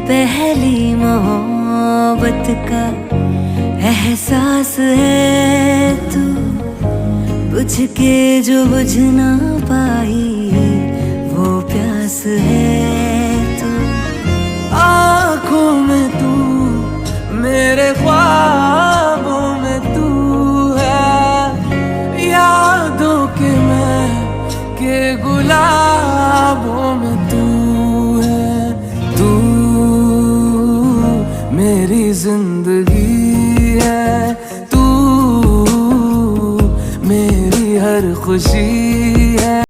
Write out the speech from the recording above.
पहली मोहब्बत का एहसास है तू, बुझ के जो बुझ ना पाई वो प्यास है तू। आँखों में तू, मेरे ख्वाबों में तू है, यादों के मैं के गुलाबों में तू है। तू मेरी जिंदगी है, तू मेरी हर खुशी